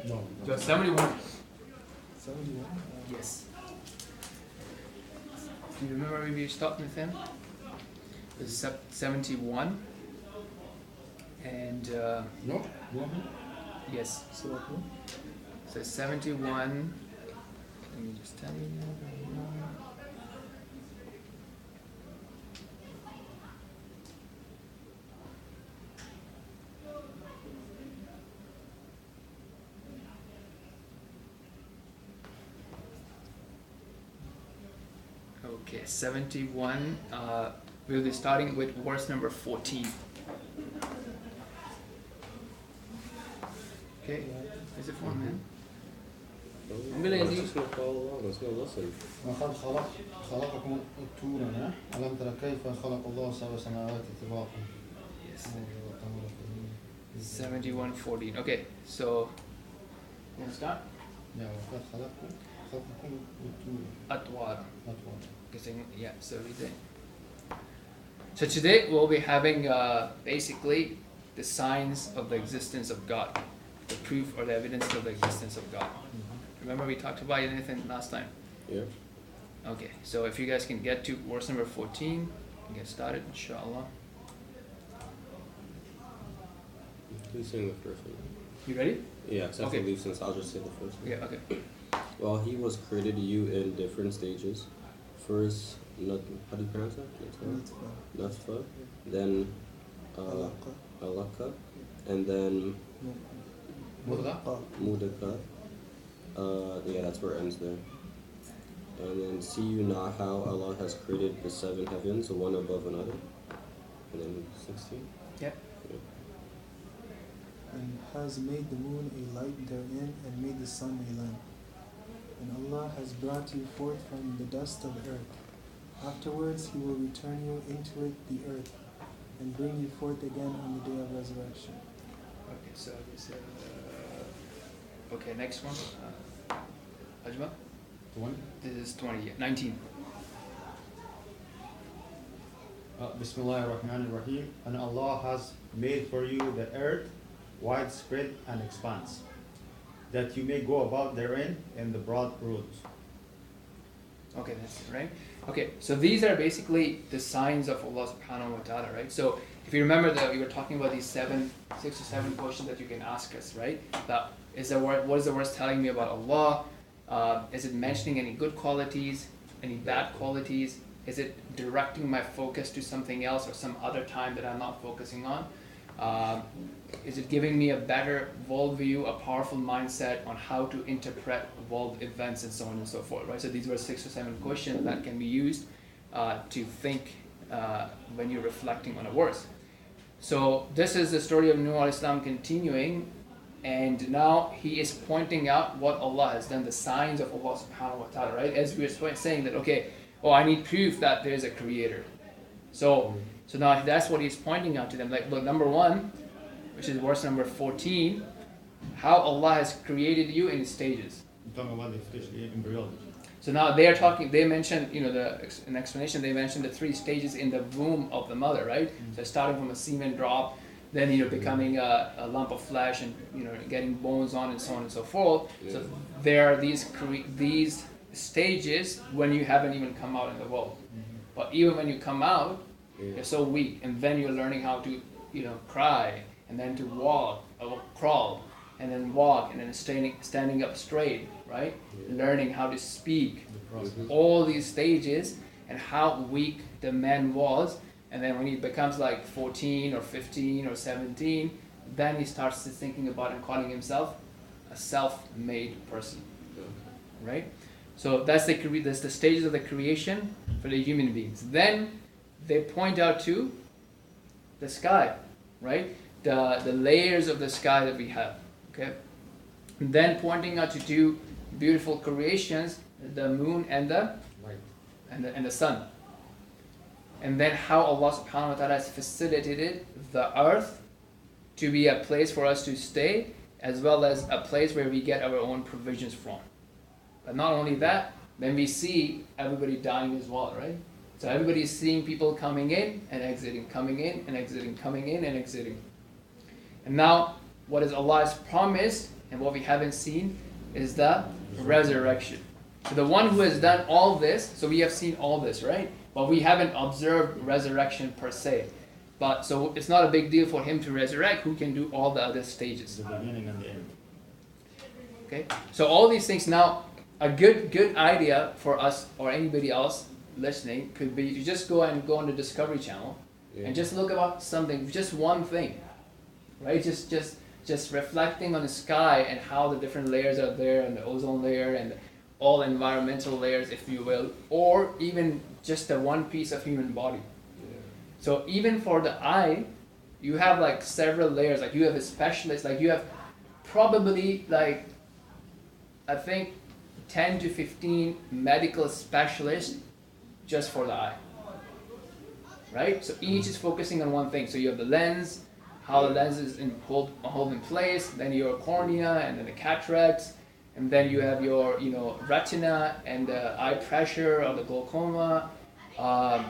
No. So 71. 71? Yes. Do you remember where we stopped with him? It was 71. And No? Go ahead. yes. So what? So 71. Let me just tell you. Okay, 71. We'll be starting with verse number 14. Okay, is it for man? I'm gonna I'm use. just gonna follow along. Let's go listen. وقد خلقكم طولا ألم تر كيف خلق الله سبع سماوات طباقا. Yes. 71:14. Okay, so you wanna start? Yeah, وقد خلقكم طولا Atwar. أطوال. Guessing, yeah, so we did. So today we'll be having basically the signs of the existence of God, the proof or the evidence of the existence of God. Remember we talked about anything last time? Yeah. Okay, so if you guys can get to verse number 14, we can get started, inshallah. Please sing the first one. You ready? Yeah, except Okay. for leave since I'll just say the first one. Yeah, okay. Well, he was created you in different stages. First, how do you pronounce that? Nutfa. Then Alaka. And then Mudaka. Yeah, that's where it ends there. And then see you not how Allah has created the 7 heavens, one above another. And then 16. Yep. And has made the moon a light therein, and made the sun a lamp. And Allah has brought you forth from the dust of the earth. Afterwards He will return you into it, the earth, and bring you forth again on the day of resurrection. Okay, so this okay, next one. Ajma? 20. This is 20, yeah. 19. Bismillah ar-Rahman ar-Rahim. And Allah has made for you the earth widespread and expanse, that you may go about therein in the broad roads. Okay, that's it, right? Okay, so these are basically the signs of Allah subhanahu wa ta'ala, right? So if you remember that we were talking about these 6 or 7 questions that you can ask us, right? That is the word, what is the verse telling me about Allah? Is it mentioning any good qualities, any bad qualities? Is it directing my focus to something else or some other time that I'm not focusing on? Is it giving me a better worldview, a powerful mindset on how to interpret world events and so on and so forth, right? So these were 6 or 7 questions that can be used to think when you're reflecting on a verse. So this is the story of Nuh alayhi salam continuing, and now he is pointing out what Allah has done, the signs of Allah subhanahu wa ta'ala, right? As we were saying that, okay, I need proof that there is a creator. So now that's what he's pointing out to them. Like, look, number 1, which is verse number 14, how Allah has created you in stages. You're talking about especially embryology. So now they are talking, they mentioned, in explanation, they mentioned the 3 stages in the womb of the mother, right? So starting from a semen drop, then, becoming a lump of flesh and, getting bones on and so on and so forth. Yeah. So there are these stages when you haven't even come out in the world. But even when you come out, you're so weak, and then you're learning how to, cry, and then to walk, or crawl, and then walk, and then standing up straight, right? Learning how to speak. All these stages, and how weak the man was, and then when he becomes like 14 or 15 or 17, then he starts thinking about and calling himself a self-made person, right? So that's the stages of the creation for the human beings. Then they point out to the sky, right? The layers of the sky that we have, okay? And then pointing out to 2 beautiful creations, the moon and the and the sun. And then how Allah subhanahu wa ta'ala has facilitated the earth to be a place for us to stay, as well as a place where we get our own provisions from. But not only that, then we see everybody dying as well, right? So everybody is seeing people coming in and exiting, coming in and exiting, coming in and exiting. And now, what is Allah has promised and what we haven't seen is the resurrection. So the one who has done all this, so we have seen all this, right? But we haven't observed resurrection per se. But so it's not a big deal for him to resurrect who can do all the other stages. The beginning and the end. Okay? So all these things now, a good idea for us or anybody else listening could be to just go on the Discovery Channel and just look about something, just one thing. Right? Just reflecting on the sky and how the different layers are there, and the ozone layer and all environmental layers, if you will, or even just the one piece of human body. So even for the eye, you have like several layers. Like you have a specialist, like you have probably like, I think 10 to 15 medical specialists just for the eye. Right? So each is focusing on one thing. So you have the lens, how the lens is hold in place, then your cornea, and then the cataracts, and then you have your retina and the eye pressure or the glaucoma. I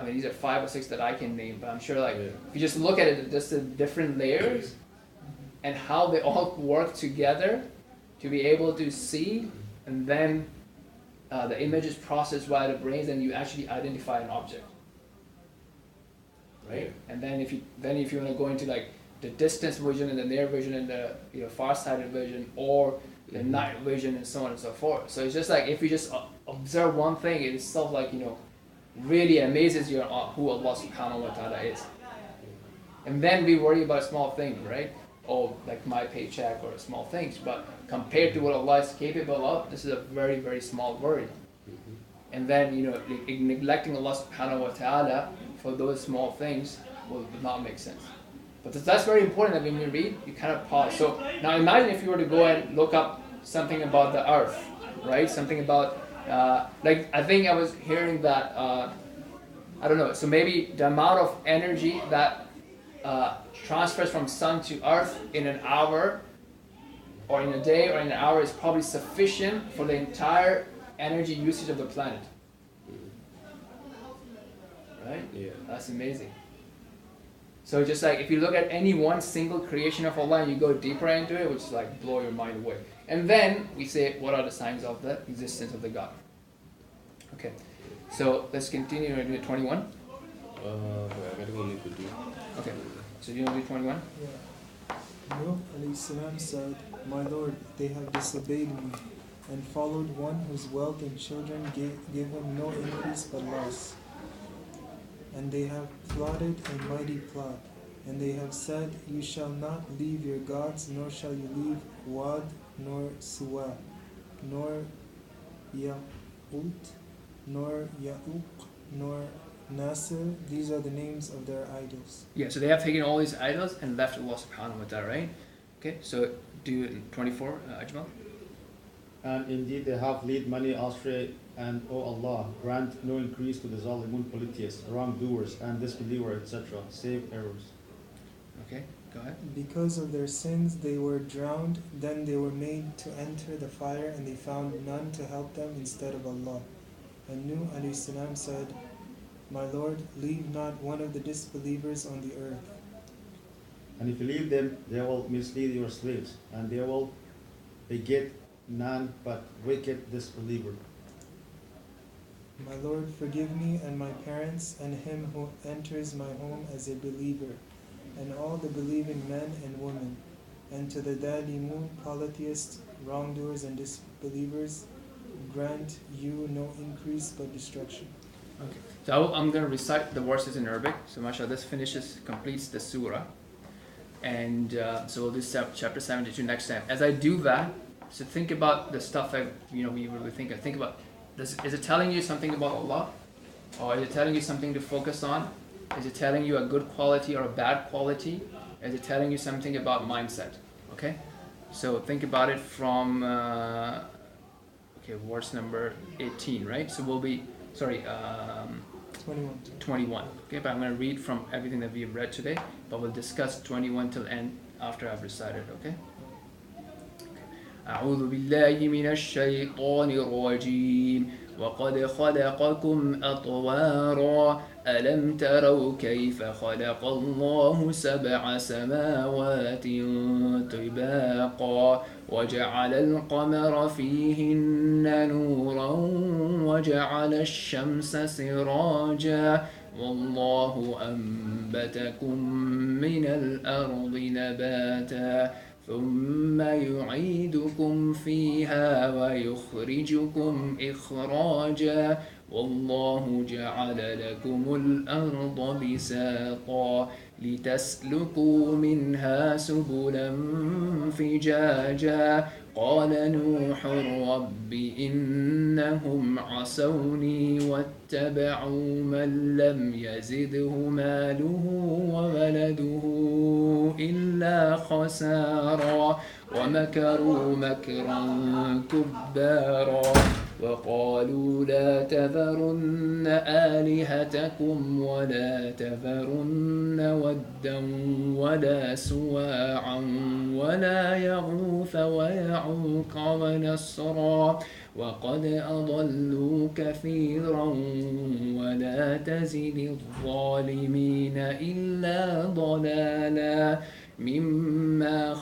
mean, these are 5 or 6 that I can name, but I'm sure if you just look at it, just the different layers and how they all work together to be able to see, and then the image is processed by the brains, and you actually identify an object. Right? And then if you want to go into like the distance vision and the near vision and the far-sighted vision or the night vision and so on and so forth. So it's just like if you just observe one thing, it itself really amazes you on who Allah subhanahu wa ta'ala is. And then we worry about small things, right? Oh, like my paycheck or small things. But compared to what Allah is capable of, this is a very, very small worry. And then, neglecting Allah subhanahu wa ta'ala for those small things will not make sense. But that's very important that when you read, you kind of pause. So now imagine if you were to go and look up something about the earth, right? Something about, I think I was hearing that, I don't know, so maybe the amount of energy that transfers from sun to earth in an hour, or in a day, or in an hour is probably sufficient for the entire energy usage of the planet. Right? Yeah. That's amazing. So just like if you look at any one single creation of Allah and you go deeper into it, which is like blow your mind away. And then we say, what are the signs of the existence of the God? Okay. So let's continue to 21. I gotta go make the do. Okay. So you want to do 21? Yeah. Nuh alayhi salam said, "My Lord, they have disobeyed me and followed one whose wealth and children gave him no increase but loss. And they have plotted a mighty plot. And they have said, you shall not leave your gods, nor shall you leave Wad, nor Suwa, nor Ya'ut, nor Ya'uq, nor Nasir. These are the names of their idols." Yeah, so they have taken all these idols and left Allah subhanahu wa ta'ala, right? Okay, so do 24, Ajmal. And indeed they have led many astray, and O Allah, grant no increase to the Zalimun polytheists, wrongdoers, and disbeliever, etc., save errors. Okay, go ahead. Because of their sins they were drowned, then they were made to enter the fire, and they found none to help them instead of Allah. And Nuh alayhi salam said, "My Lord, leave not one of the disbelievers on the earth. And if you leave them, they will mislead your slaves, and they will beget none but wicked disbeliever. My Lord, forgive me and my parents and him who enters my home as a believer, and all the believing men and women, and to the Dalimun, polytheists, wrongdoers and disbelievers, grant you no increase but destruction." Okay, so I'm going to recite the verses in Arabic. So mashallah, this completes the surah. And so we'll do chapter 72 next time. As I do that, so think about the stuff that we really think about. Is it telling you something about Allah? Or is it telling you something to focus on? Is it telling you a good quality or a bad quality? Is it telling you something about mindset? Okay? So think about it from verse number 18, right? So we'll be 21. Okay, but I'm going to read from everything that we've read today, but we'll discuss 21 till end after I've recited, okay? أعوذ بالله من الشيطان الرجيم وقد خلقكم أطوارا ألم تروا كيف خلق الله سبع سماوات طباقا وجعل القمر فيهن نورا وجعل الشمس سراجا والله أنبتكم من الأرض نباتا ثم يعيدكم فيها ويخرجكم إخراجا والله جعل لكم الأرض بساطا لتسلكوا منها سبلا فجاجا قال نوح رب إنهم عصوني واتبعوا من لم يزده ماله وولده إلا خسارا ومكروا مكرا كبارا وقالوا لا تذرن آلهتكم ولا تذرن ودا ولا سواعا ولا يغوث ويعوق ونسرا وقد أضلوا كثيرا ولا تزد الظالمين إلا ضلالا مما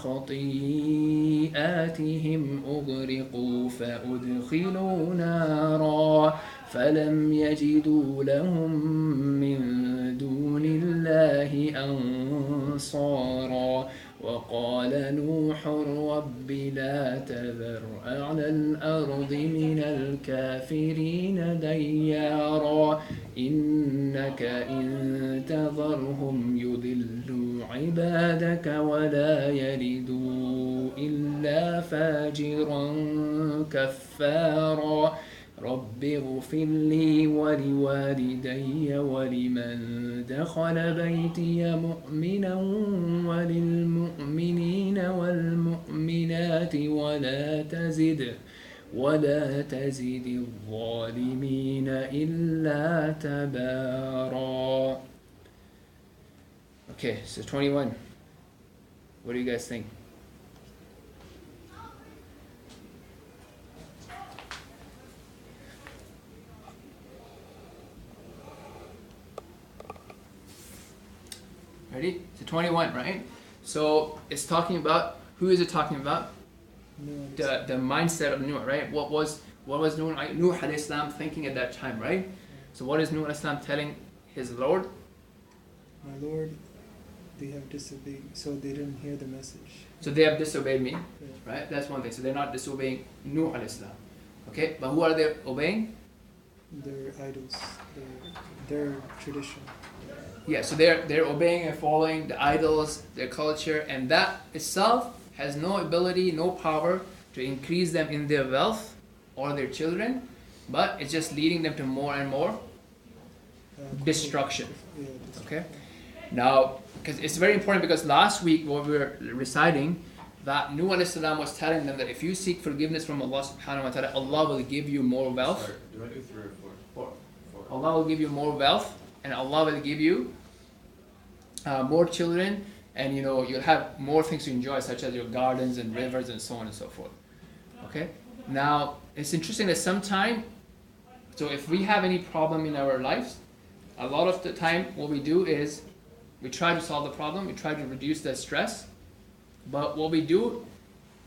خطيئاتهم أغرقوا فأدخلوا نارا فلم يجدوا لهم من دون الله أنصارا وقال نوح رب لا تذر على الأرض من الكافرين ديارا إنك إن تذرهم يضلوا عبادك ولا يلدوا إلا فاجرا كفارا رب اغفر لي ولوالدي ولمن دخل بيتي مؤمنا وللمؤمنين والمؤمنات ولا تزد الظالمين إلا تبارا. Okay, so 21. What do you guys think? Ready? So 21, right? So it's talking about, who is it talking about? The mindset of Nuh, right? What was Nuh alayhi salam thinking at that time, right? So what is Nuh alayhi salam telling his Lord? My Lord, they have disobeyed, so they didn't hear the message. So they have disobeyed me, Yeah. right? That's one thing. So they're not disobeying Nuh alayhi salam. Okay, but who are they obeying? Their idols, their tradition. Yeah, so they're obeying and following the idols, their culture, and that itself has no ability, no power to increase them in their wealth or their children, but it's just leading them to more and more destruction. Yeah, Okay? Now, because it's very important, because last week what we were reciting, that Nuh alayhi salam was telling them that if you seek forgiveness from Allah subhanahu wa ta'ala, Allah will give you more wealth. Sorry, do I do 3 or 4? 4. Allah will give you more wealth, and Allah will give you more children, and you'll have more things to enjoy, such as your gardens and rivers and so on and so forth. Okay? Now, it's interesting that sometimes, so if we have any problem in our lives, a lot of the time what we do is we try to solve the problem, we try to reduce the stress, but what we do,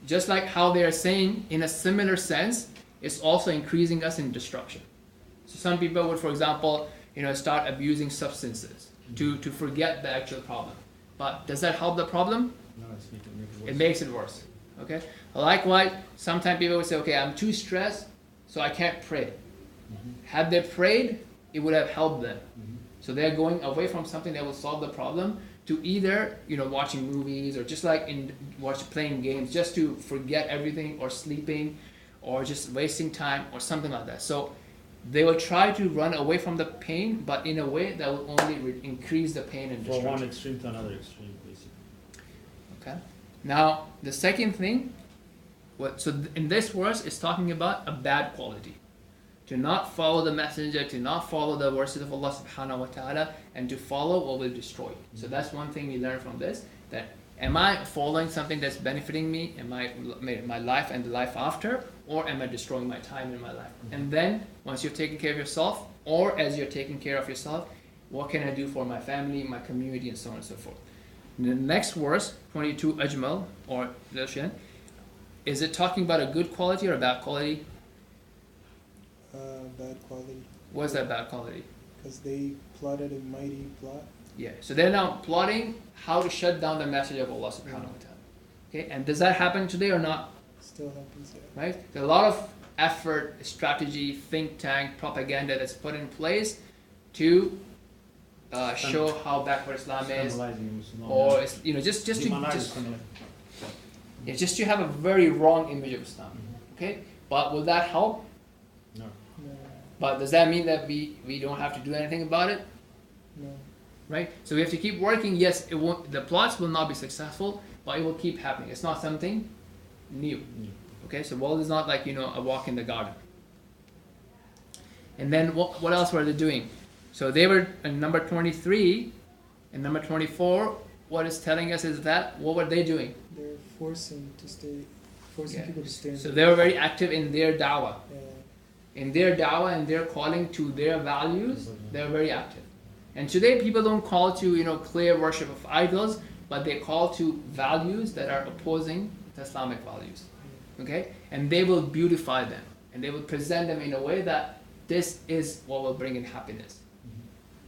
just like how they are saying in a similar sense, is also increasing us in destruction. So some people would, for example, start abusing substances to forget the actual problem. But does that help the problem? No, It makes it worse. Okay? Likewise, sometimes people would say, okay, I'm too stressed, so I can't pray. Had they prayed, it would have helped them. So they're going away from something that will solve the problem to either, watching movies, or just like playing games, just to forget everything, or sleeping, or just wasting time, or something like that. So they will try to run away from the pain, but in a way that will only increase the pain and destruction. From one extreme to another extreme, basically. Okay. Now the second thing, in this verse, it's talking about a bad quality. To not follow the messenger, to not follow the verses of Allah subhanahu wa ta'ala, and to follow what will destroy you. So that's one thing we learn from this, that am I following something that's benefiting me in my life and the life after, or am I destroying my time in my life? And then once you've taken care of yourself, or as you're taking care of yourself, What can I do for my family, my community, and so on and so forth. The next verse, 22 Ajmal, or Lashan, is it talking about a good quality or a bad quality? Bad quality. What's that bad quality? Because they plotted a mighty plot. Yeah, so they're now plotting how to shut down the message of Allah subhanahu wa ta'ala. Okay, and does that happen today or not? Still happens, yeah. Right? There's a lot of effort, strategy, think tank, propaganda that's put in place to show how backward Islam is, or it's, just to have a very wrong image of Islam. Okay, but will that help? No. No. But does that mean that we don't have to do anything about it? No. Right? So we have to keep working. Yes, it won't. The plots will not be successful, but it will keep happening. It's not something new. Okay, so world is not like a walk in the garden. And then what else were they doing? So they were in number 23, and number 24. What it's telling us is that what were they doing? They're forcing people to stay in So they were very active in their dawah. Yeah. In their dawah and their calling to their values, they're very active. And today people don't call to clear worship of idols, but they call to values that are opposing to Islamic values. Okay? And they will beautify them, and they will present them in a way that this is what will bring in happiness.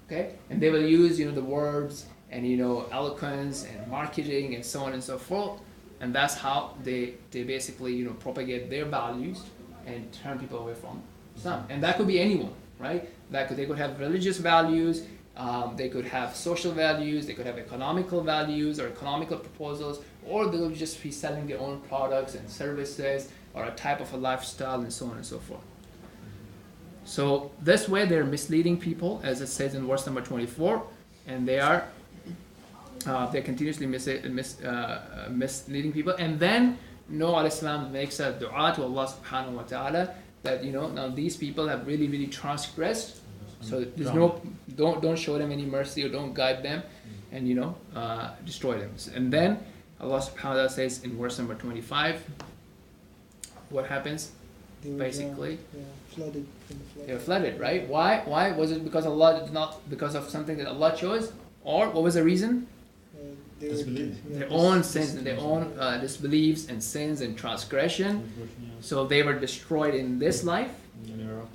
Okay? And they will use the words and eloquence and marketing and so on and so forth, and that's how they basically propagate their values and turn people away from Islam. And that could be anyone, right? They could have religious values, they could have social values, they could have economical values or economical proposals, or they'll just be selling their own products and services or a type of a lifestyle and so on and so forth. So this way they're misleading people, as it says in verse number 24, and they're continuously misleading people. And then Noah alayhi salam makes a dua to Allah subhanahu wa ta'ala that now these people have really, really transgressed. So there's don't show them any mercy or don't guide them, and destroy them. And then Allah subhanahu wa ta'ala says in verse number 25, what happens? They were Basically, flooded from the flood. they were flooded, right? Why was it? Because Allah did not, because of something that Allah chose, or what was the reason? Their own sins and their own disbeliefs and sins and transgression. So they were destroyed in this life.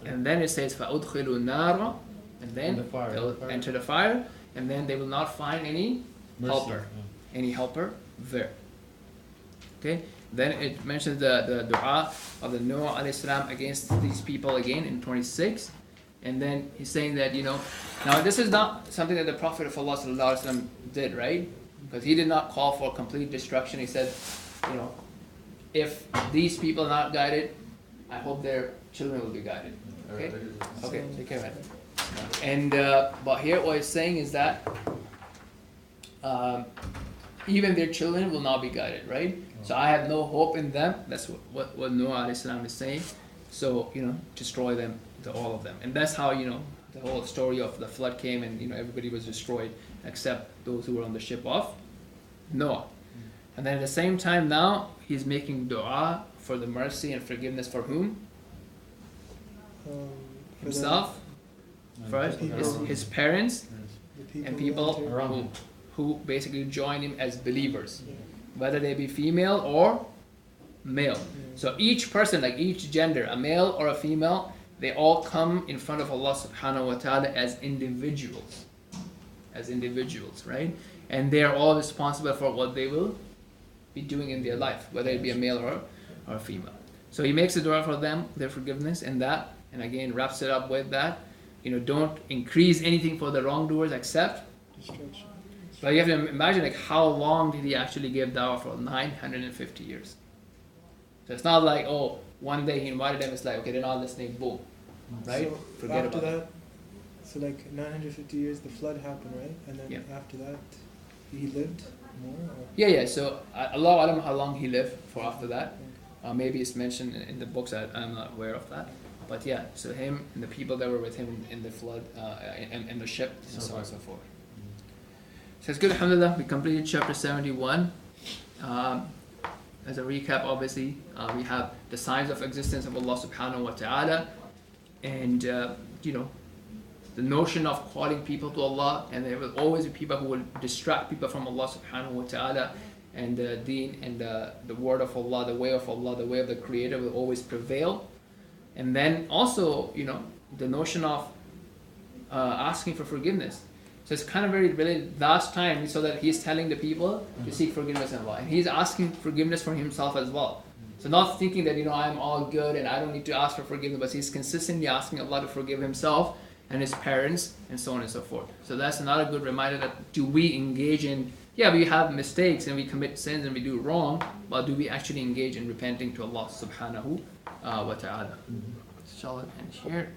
And then it says فَأُدْخِلُوا النَّارَ, and then they'll enter the fire, and then they will not find any helper there. Okay. Then it mentions the dua of the Noah alayhi salam against these people again in 26, and then he's saying that now this is not something that the Prophet of Allah sallallahu alaihi wasallam did, right? Because he did not call for complete destruction. He said, if these people are not guided, I hope their children will be guided. Okay? Okay, take care of it. And but here what it's saying is that even their children will not be guided, right? So I have no hope in them. That's what Noah alayhi salam is saying. So destroy them, all of them. And that's how the whole story of the flood came, and everybody was destroyed except those who were on the ship of Noah. And then at the same time now he's making dua for the mercy and forgiveness for whom? Himself, first, his parents, and people around who basically join him as believers, whether they be female or male. So each person, like each gender, a male or a female, they all come in front of Allah subhanahu wa ta'ala as individuals, right? And they are all responsible for what they will be doing in their life, whether it be a male or a female. So he makes a dua for them, their forgiveness, and again wraps it up with that. Don't increase anything for the wrongdoers except destruction. But you have to imagine how long did he actually give dawah for? 950 years. So it's not like, one day he invited them, it's like, okay, they're not listening, boom. Right? So Forget after about that, so 950 years, the flood happened, right? And then after that, he lived more? Or? Yeah. So Allah Alam how long he lived for after that. Maybe it's mentioned in the books, I'm not aware of that. But yeah, so him and the people that were with him in the flood, in the ship, and so on and so forth. So it's good, alhamdulillah, we completed chapter 71. As a recap, obviously, we have the signs of existence of Allah subhanahu wa ta'ala, and the notion of calling people to Allah, and there will always be people who will distract people from Allah subhanahu wa ta'ala, and the deen and the word of Allah, the way of Allah, the way of the Creator will always prevail. And then also, the notion of asking for forgiveness. So it's kind of very related. Last time, so that he's telling the people to seek forgiveness in Allah, and he's asking forgiveness for himself as well. So not thinking that I'm all good and I don't need to ask for forgiveness, but he's consistently asking Allah to forgive himself and his parents and so on and so forth. So that's another good reminder that do we engage in, we have mistakes and we commit sins and we do wrong, but do we actually engage in repenting to Allah subhanahu wa ta'ala. Inshallah, and here.